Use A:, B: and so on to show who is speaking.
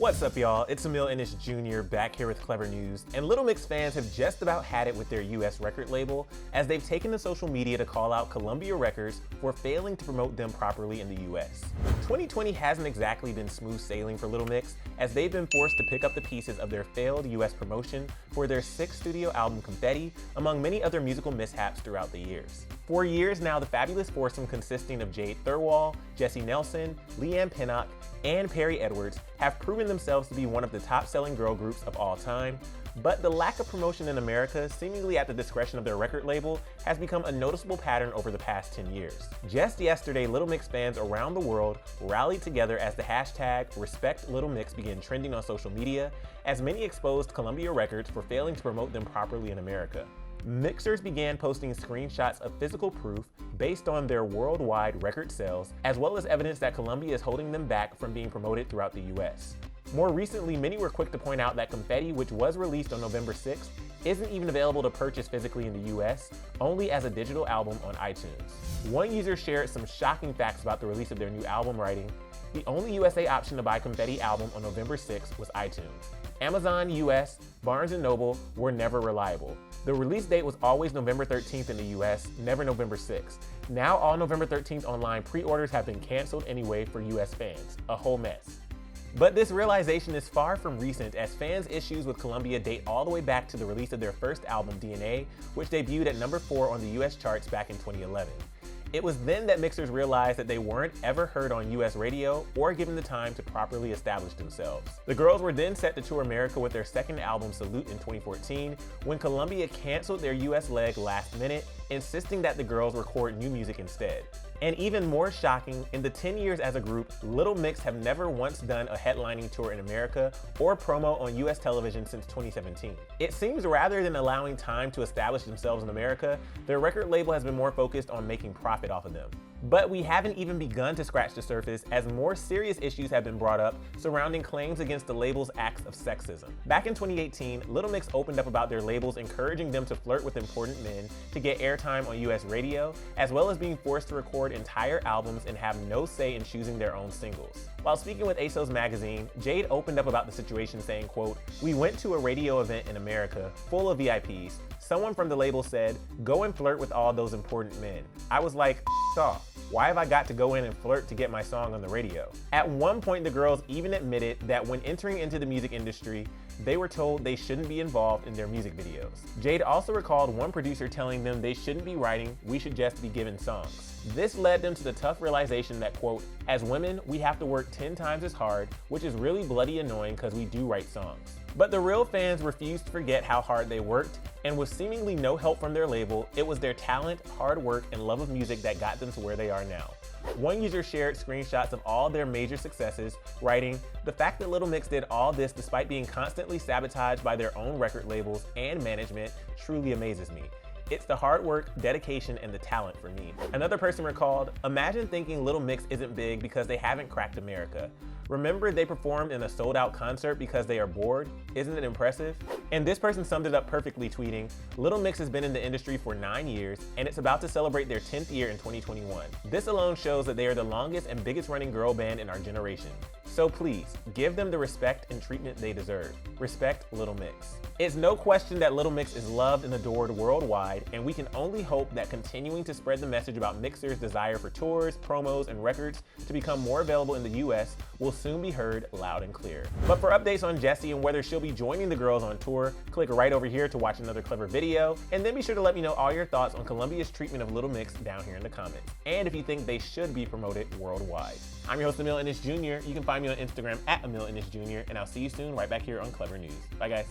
A: What's up, y'all? It's Emile Ennis Jr. back here with Clevver News, and Little Mix fans have just about had it with their US record label as they've taken to social media to call out Columbia Records for failing to promote them properly in the US. 2020 hasn't exactly been smooth sailing for Little Mix as they've been forced to pick up the pieces of their failed US promotion for their 6th studio album Confetti, among many other musical mishaps throughout the years. For years now, the fabulous foursome consisting of Jade Thirlwall, Jessie Nelson, Leigh-Anne, and Perry Edwards have proven themselves to be one of the top-selling girl groups of all time, but the lack of promotion in America, seemingly at the discretion of their record label, has become a noticeable pattern over the past 10 years. Just yesterday, Little Mix fans around the world rallied together as the hashtag #RespectLittleMix began trending on social media, as many exposed Columbia Records for failing to promote them properly in America. Mixers began posting screenshots of physical proof based on their worldwide record sales, as well as evidence that Columbia is holding them back from being promoted throughout the US. More recently, many were quick to point out that Confetti, which was released on November 6th, isn't even available to purchase physically in the US, only as a digital album on iTunes. One user shared some shocking facts about the release of their new album, writing, "The only USA option to buy Confetti album on November 6th was iTunes. Amazon US, Barnes & Noble were never reliable. The release date was always November 13th in the US, never November 6th. Now all November 13th online pre-orders have been canceled anyway for US fans. A whole mess." But this realization is far from recent, as fans' issues with Columbia date all the way back to the release of their first album, DNA, which debuted at number 4 on the US charts back in 2011. It was then that mixers realized that they weren't ever heard on US radio or given the time to properly establish themselves. The girls were then set to tour America with their second album, Salute, in 2014, when Columbia canceled their US leg last minute, insisting that the girls record new music instead. And even more shocking, in the 10 years as a group, Little Mix have never once done a headlining tour in America or promo on US television since 2017. It seems rather than allowing time to establish themselves in America, their record label has been more focused on making profit off of them. But we haven't even begun to scratch the surface, as more serious issues have been brought up surrounding claims against the label's acts of sexism. Back in 2018, Little Mix opened up about their labels encouraging them to flirt with important men to get airtime on US radio, as well as being forced to record entire albums and have no say in choosing their own singles. While speaking with ASOS magazine, Jade opened up about the situation, saying, quote, "We went to a radio event in America full of VIPs. Someone from the label said, 'Go and flirt with all those important men.' I was like, off. Why have I got to go in and flirt to get my song on the radio?" At one point, the girls even admitted that when entering into the music industry, they were told they shouldn't be involved in their music videos. Jade also recalled one producer telling them they shouldn't be writing, we should just be given songs. This led them to the tough realization that, quote, "As women, we have to work 10 times as hard, which is really bloody annoying because we do write songs." But the real fans refused to forget how hard they worked, and with seemingly no help from their label, it was their talent, hard work, and love of music that got them to where they are now. One user shared screenshots of all their major successes, writing, "The fact that Little Mix did all this despite being constantly sabotaged by their own record labels and management truly amazes me. It's the hard work, dedication, and the talent for me." Another person recalled, "Imagine thinking Little Mix isn't big because they haven't cracked America. Remember they performed in a sold-out concert because they are bored? Isn't it impressive?" And this person summed it up perfectly, tweeting, "Little Mix has been in the industry for 9 years, and it's about to celebrate their 10th year in 2021. This alone shows that they are the longest and biggest running girl band in our generation. So please, give them the respect and treatment they deserve. Respect Little Mix." It's no question that Little Mix is loved and adored worldwide, and we can only hope that continuing to spread the message about mixers' desire for tours, promos, and records to become more available in the US will soon be heard loud and clear. But for updates on Jessie and whether she'll be joining the girls on tour, click right over here to watch another Clevver video, and then be sure to let me know all your thoughts on Columbia's treatment of Little Mix down here in the comments, and if you think they should be promoted worldwide. I'm your host, Emile Ennis Jr. You can find me on Instagram at Emile Ennis Jr., and I'll see you soon right back here on Clevver News. Bye, guys.